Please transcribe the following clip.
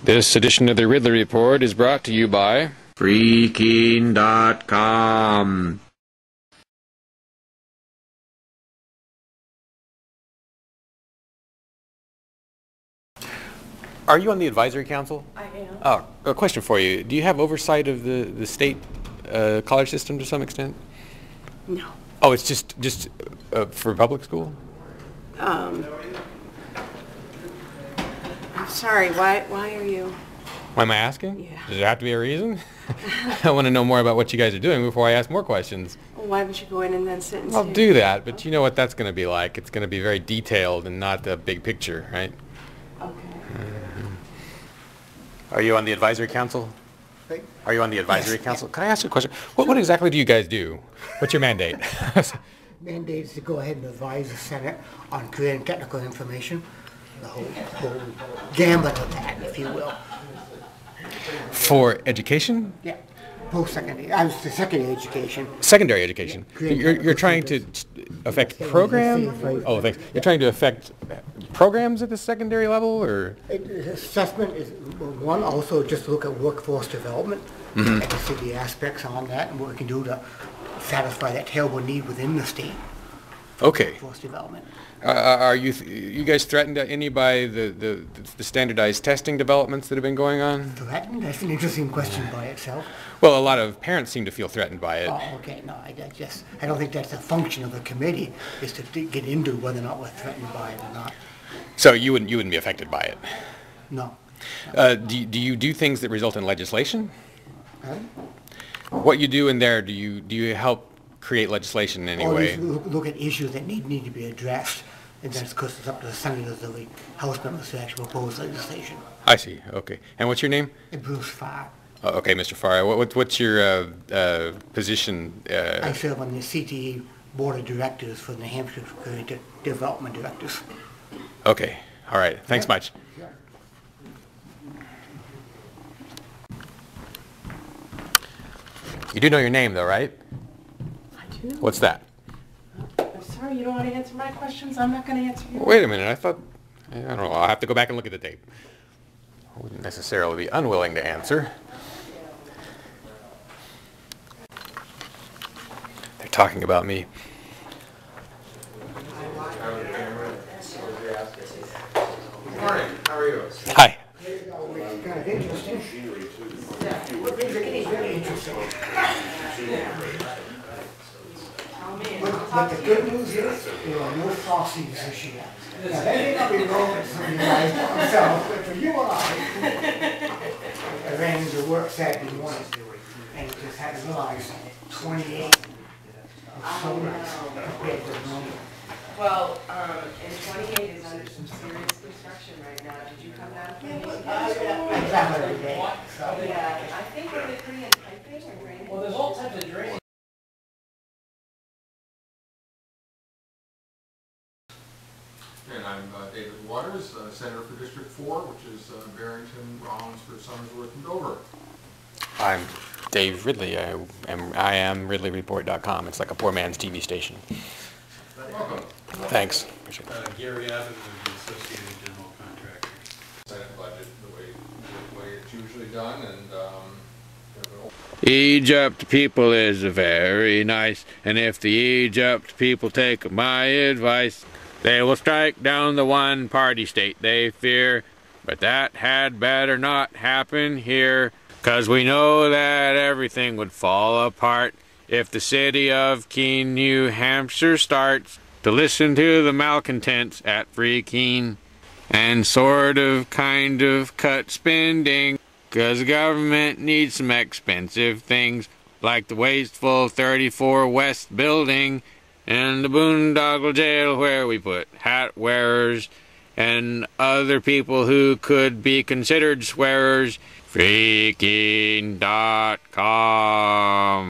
This edition of the Ridley Report is brought to you by Freaking.com. Are you on the advisory council? I am. Oh, a question for you. Do you have oversight of the state college system to some extent? No. Oh, it's just for public school? I'm sorry. Why are you? Why am I asking? Yeah. Does there have to be a reason? I want to know more about what you guys are doing before I ask more questions. Well, why don't you go in and then sit and I'll see? do that, but you know what that's going to be like. It's going to be very detailed and not the big picture, right? Okay. Are you on the advisory council? Are you on the advisory council? Can I ask you a question? What exactly do you guys do? What's your mandate? Mandate is to go ahead and advise the Senate on creating technical information, the whole gambit of that, if you will. For education? Yeah, post-secondary. I was the secondary education. Secondary education. You're trying to affect program? Oh, thanks. You're trying to affect programs at the secondary level, or? Assessment is one. Also, just look at workforce development and to see the aspects on that and what we can do to satisfy that terrible need within the state. Okay. Workforce development. Are you guys threatened any by the standardized testing developments that have been going on? Threatened? That's an interesting question by itself. Well, a lot of parents seem to feel threatened by it. Oh, okay. No, I don't think that's a function of the committee, is to get into whether or not we're threatened by it or not. So you wouldn't be affected by it? No. Do you do things that result in legislation? Huh? What you do in there, do you help create legislation in any way? Look at issues that need to be addressed, and that's because it's up to the senators or the House members to actually propose legislation. I see. Okay. And what's your name? Bruce Farr. Oh, okay, Mr. Farr. What's your position? I serve on the CTE Board of Directors for the Hampshire Development Directors. Okay. All right. Thanks much. Sure. You do know your name, though, right? I do. What's that? I'm sorry. You don't want to answer my questions. I'm not going to answer yours. Wait a minute. I don't know. I'll have to go back and look at the tape. I wouldn't necessarily be unwilling to answer. They're talking about me. Good morning. How are you? Hi. It's kind of interesting. What things are really interesting. But the good news is there are no frosties this year. Now, that may not be wrong for some of you guys myself, but for you and I ran into work Saturday morning and just had to realize 28 so much compared to normal. Well, and 28 is under some serious construction right now. Did you come down from the I travel every day, so. Yeah, I think we're pretty in piping or drainage. Well, there's all types of drainage. And I'm David Waters, Senator for District 4, which is Barrington, Rollinsford, Somersworth, and Dover. I'm Dave Ridley. I am RidleyReport.com. It's like a poor man's TV station. Welcome. Thanks. Appreciate it. Gary Abbott with the Associated General Contractor. Senate budget the way it's usually done, and Egypt people is very nice, and if the Egypt people take my advice, they will strike down the one-party state they fear. But that had better not happen here, 'cause we know that everything would fall apart if the city of Keene, New Hampshire starts to listen to the malcontents at Free Keene and sort of kind of cut spending, 'cause the government needs some expensive things like the wasteful 34 West building and the boondoggle jail where we put hat wearers and other people who could be considered swearers. Freaking.com